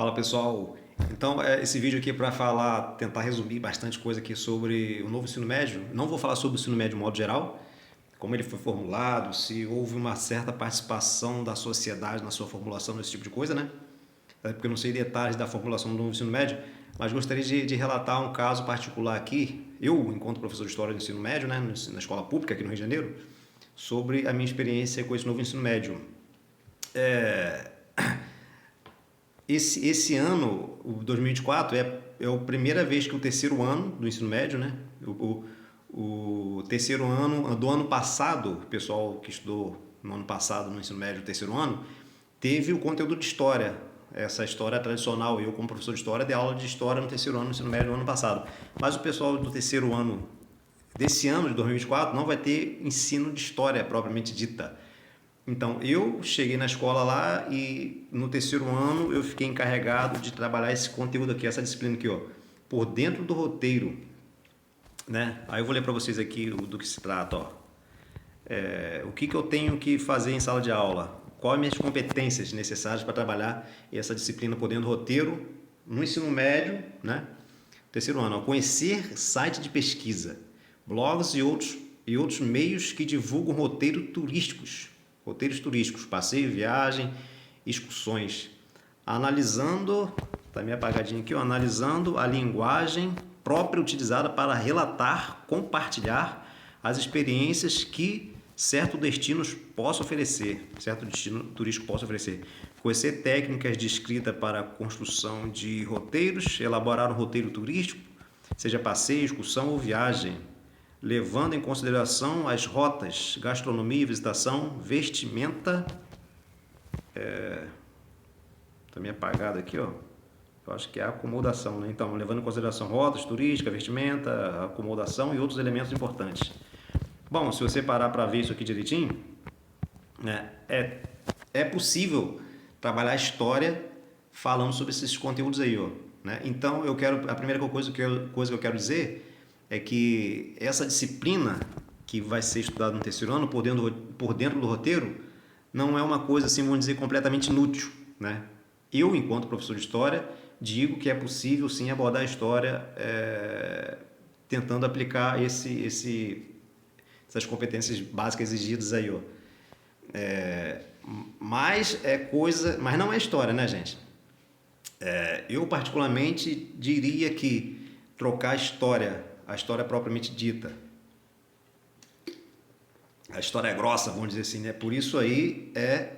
Fala pessoal, então esse vídeo aqui é para falar, tentar resumir bastante coisa aqui sobre o novo ensino médio. Não vou falar sobre o ensino médio de modo geral, como ele foi formulado, se houve uma certa participação da sociedade na sua formulação desse tipo de coisa, né? Até porque eu não sei detalhes da formulação do novo ensino médio, mas gostaria de relatar um caso particular aqui, eu, enquanto professor de História do ensino médio, né, na escola pública aqui no Rio de Janeiro, sobre a minha experiência com esse novo ensino médio. Esse ano, o 2024, é a primeira vez que o terceiro ano do ensino médio, né? O terceiro ano do ano passado, o pessoal que estudou no ano passado no ensino médio, o terceiro ano, teve o conteúdo de história. Essa história tradicional. Eu, como professor de história, dei aula de história no terceiro ano do ensino médio do ano passado. Mas o pessoal do terceiro ano desse ano, de 2024, não vai ter ensino de história propriamente dita. Então, eu cheguei na escola lá e no terceiro ano eu fiquei encarregado de trabalhar esse conteúdo aqui, essa disciplina aqui, ó, por dentro do roteiro, né? Aí eu vou ler para vocês aqui do que se trata, ó. O que eu tenho que fazer em sala de aula? Quais as minhas competências necessárias para trabalhar essa disciplina por dentro do roteiro no ensino médio, né? Terceiro ano, ó, conhecer site de pesquisa, blogs e outros meios que divulgam roteiros turísticos, passeio, viagem, excursões, analisando, tá meio apagadinho aqui, ó, analisando a linguagem própria utilizada para relatar, compartilhar as experiências que certo destino turístico possa oferecer. Conhecer técnicas de escrita para a construção de roteiros, elaborar um roteiro turístico, seja passeio, excursão ou viagem, levando em consideração as rotas, gastronomia, visitação, vestimenta. Tá meio apagado aqui, ó. Eu acho que é a acomodação, né? Então, levando em consideração rotas, turística, vestimenta, acomodação e outros elementos importantes. Bom, se você parar para ver isso aqui direitinho, né, é possível trabalhar a história falando sobre esses conteúdos aí, ó, né? Então, a primeira coisa que eu quero dizer é que essa disciplina que vai ser estudada no terceiro ano por dentro do roteiro não é uma coisa, assim, vamos dizer, completamente inútil, né? Eu, enquanto professor de história, digo que é possível sim abordar a história tentando aplicar essas competências básicas exigidas aí, ó. Mas não é história, né, gente? Eu particularmente diria que trocar a história propriamente dita, a história grossa, vamos dizer assim, né? Por isso aí é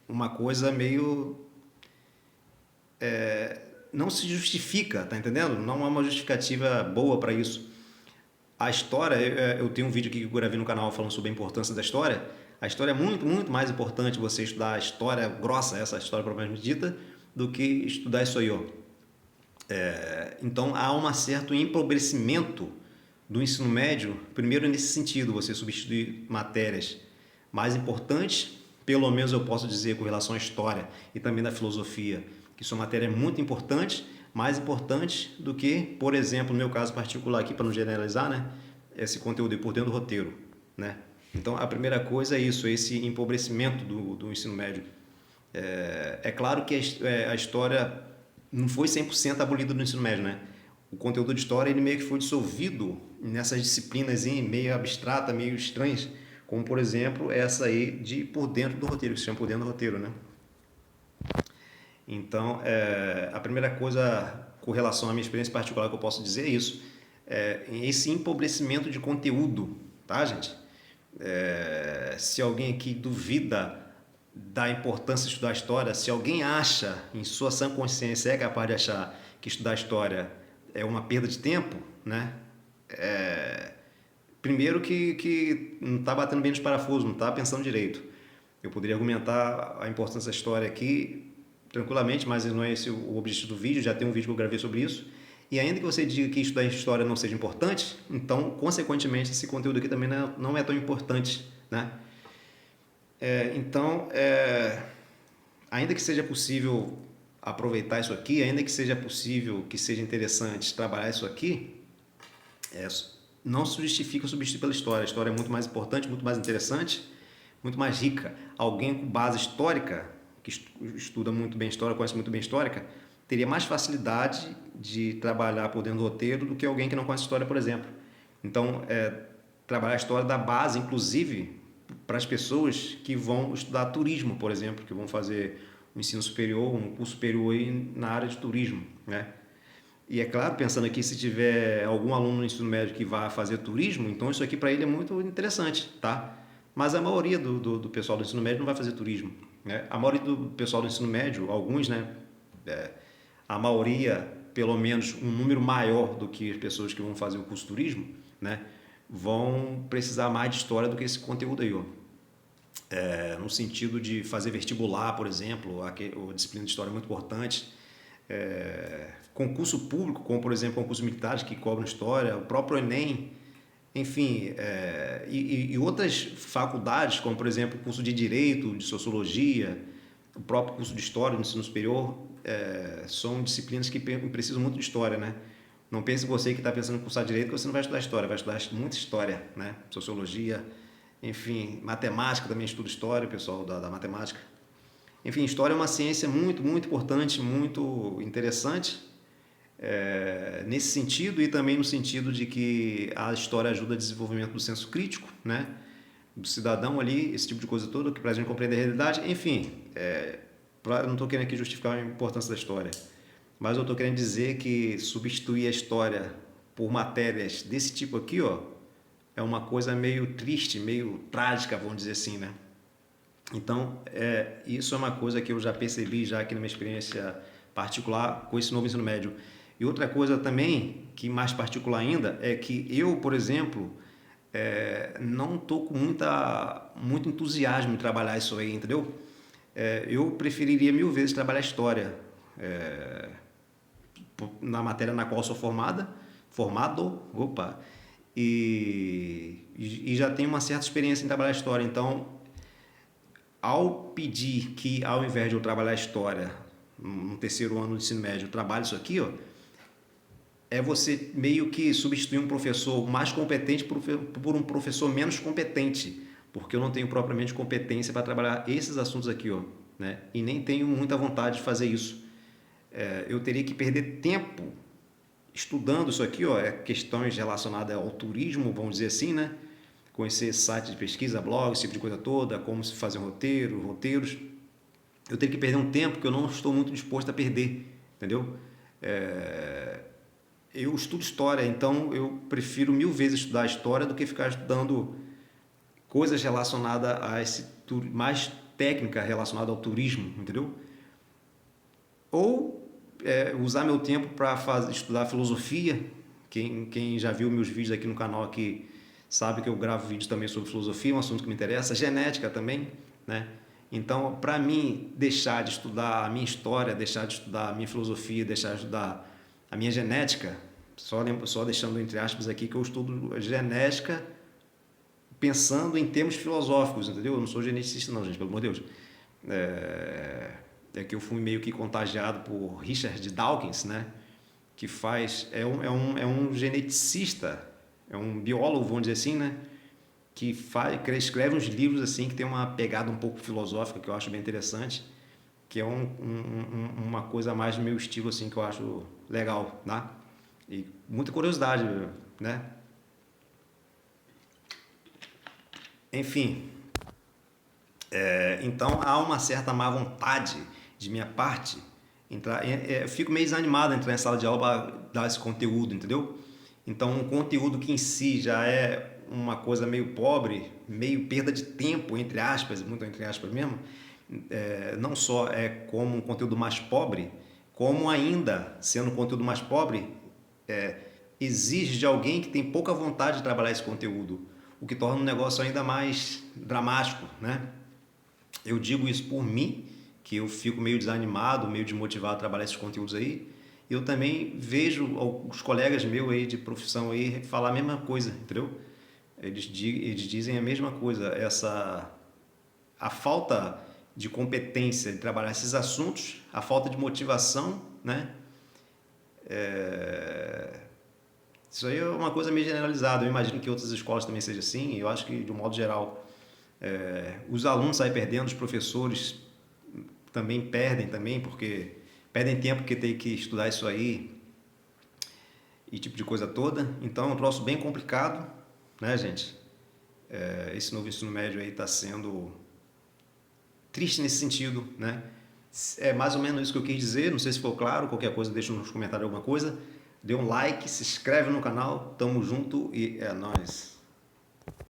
uma coisa meio não se justifica, tá entendendo? Não há uma justificativa boa para isso. A história, eu tenho um vídeo aqui que eu gravei no canal falando sobre a importância da história. A história é muito, muito mais importante você estudar a história grossa, essa história propriamente dita, do que estudar isso aí, ó. Então há um certo empobrecimento do ensino médio, primeiro nesse sentido, você substituir matérias mais importantes, pelo menos eu posso dizer com relação à história e também da filosofia, que são matérias muito importantes, mais importantes do que, por exemplo, no meu caso particular aqui, para não generalizar, né, esse conteúdo por dentro do roteiro, né? Então, a primeira coisa é isso, esse empobrecimento do ensino médio. É claro que a história não foi 100% abolida no ensino médio, né? O conteúdo de história ele meio que foi dissolvido nessas disciplinas meio abstratas, meio estranhas, como, por exemplo, essa aí de por dentro do roteiro, que se chama por dentro do roteiro, né? Então, a primeira coisa com relação à minha experiência particular que eu posso dizer é isso. Esse empobrecimento de conteúdo, tá, gente? Se alguém aqui duvida da importância de estudar história, se alguém acha, em sua sã consciência, é capaz de achar que estudar história é uma perda de tempo, né? Primeiro que não está batendo bem nos parafusos, não está pensando direito. Eu poderia argumentar a importância da história aqui tranquilamente, mas não é esse o objetivo do vídeo, já tem um vídeo que eu gravei sobre isso. E ainda que você diga que estudar história não seja importante, então, consequentemente, esse conteúdo aqui também não é tão importante, né? Então, ainda que seja possível aproveitar isso aqui, ainda que seja possível, que seja interessante trabalhar isso aqui, não se justifica substituir pela história. A história é muito mais importante, muito mais interessante, muito mais rica. Alguém com base histórica que estuda muito bem história, conhece muito bem histórica, teria mais facilidade de trabalhar por dentro do roteiro do que alguém que não conhece história, por exemplo. Então, trabalhar a história dá base, inclusive, para as pessoas que vão estudar turismo, por exemplo, que vão fazer um ensino superior, um curso superior aí na área de turismo, né? E é claro, pensando aqui, se tiver algum aluno no ensino médio que vá fazer turismo, então isso aqui para ele é muito interessante, tá? Mas a maioria do pessoal do ensino médio não vai fazer turismo, né? A maioria do pessoal do ensino médio, alguns, né? A maioria, pelo menos um número maior do que as pessoas que vão fazer o curso de turismo, né? Vão precisar mais de história do que esse conteúdo aí, ó. No sentido de fazer vestibular, por exemplo, a disciplina de história é muito importante. Concurso público, como por exemplo concursos militares que cobram história, o próprio Enem, enfim, e outras faculdades, como por exemplo o curso de Direito, de Sociologia, o próprio curso de História no ensino superior, são disciplinas que precisam muito de história, né? Não pense você que está pensando em cursar Direito que você não vai estudar História, vai estudar muita História, né? Sociologia, enfim, Matemática, também estudo História, pessoal da Matemática. Enfim, História é uma ciência muito, muito importante, muito interessante, nesse sentido e também no sentido de que a história ajuda a desenvolvimento do senso crítico, né? Do cidadão ali, esse tipo de coisa toda, que para a gente compreender a realidade. Enfim, eu não estou querendo aqui justificar a importância da história, mas eu estou querendo dizer que substituir a história por matérias desse tipo aqui, ó, é uma coisa meio triste, meio trágica, vamos dizer assim, né? Então, isso é uma coisa que eu já percebi já aqui na minha experiência particular com esse novo ensino médio. E outra coisa também, que mais particular ainda, é que eu, por exemplo, não estou com muito entusiasmo em trabalhar isso aí, entendeu? Eu preferiria mil vezes trabalhar história na matéria na qual sou formado, e já tenho uma certa experiência em trabalhar história. Então, ao pedir que, ao invés de eu trabalhar história no terceiro ano do ensino médio, eu trabalhe isso aqui, ó, é você meio que substituir um professor mais competente por um professor menos competente, porque eu não tenho propriamente competência para trabalhar esses assuntos aqui, ó, né? E nem tenho muita vontade de fazer isso. Eu teria que perder tempo estudando isso aqui, ó, questões relacionadas ao turismo, vamos dizer assim, né? Conhecer sites de pesquisa, blogs, esse tipo de coisa toda, como se fazer roteiros. Eu teria que perder um tempo que eu não estou muito disposto a perder, entendeu? Eu estudo história, então eu prefiro mil vezes estudar história do que ficar estudando coisas relacionadas a mais técnica relacionada ao turismo, entendeu? Ou usar meu tempo para estudar filosofia. Quem já viu meus vídeos aqui no canal aqui sabe que eu gravo vídeos também sobre filosofia, um assunto que me interessa, genética também, né? Então, para mim, deixar de estudar a minha história, deixar de estudar a minha filosofia, deixar de estudar a minha genética, só deixando entre aspas aqui que eu estudo genética pensando em termos filosóficos, entendeu? Eu não sou geneticista não, gente, pelo amor de Deus. Que eu fui meio que contagiado por Richard Dawkins, né? Que é um geneticista, é um biólogo, vamos dizer assim, né? Que escreve uns livros assim que tem uma pegada um pouco filosófica que eu acho bem interessante, que é uma coisa mais do meu estilo assim que eu acho legal, né? E muita curiosidade, né? Enfim, então há uma certa má vontade de minha parte entrar. Eu fico meio desanimado em entrar em sala de aula para dar esse conteúdo, entendeu? Então, um conteúdo que em si já é uma coisa meio pobre, meio perda de tempo, entre aspas, muito entre aspas mesmo, não só é como um conteúdo mais pobre, como ainda sendo um conteúdo mais pobre, exige de alguém que tem pouca vontade de trabalhar esse conteúdo, o que torna um negócio ainda mais dramático, né? Eu digo isso por mim, que eu fico meio desanimado, meio desmotivado a trabalhar esses conteúdos aí. Eu também vejo os colegas meus aí de profissão aí falar a mesma coisa, entendeu? Eles dizem a mesma coisa, a falta de competência de trabalhar esses assuntos, a falta de motivação, né? Isso aí é uma coisa meio generalizada. Eu imagino que outras escolas também seja assim. Eu acho que, de um modo geral, os alunos saem perdendo, os professores também perdem também, porque perdem tempo porque tem que estudar isso aí e tipo de coisa toda. Então é um troço bem complicado, né, gente? Esse novo ensino médio aí está sendo triste nesse sentido, né? É mais ou menos isso que eu quis dizer, não sei se ficou claro, qualquer coisa deixa nos comentários alguma coisa. Dê um like, se inscreve no canal, tamo junto e é nóis.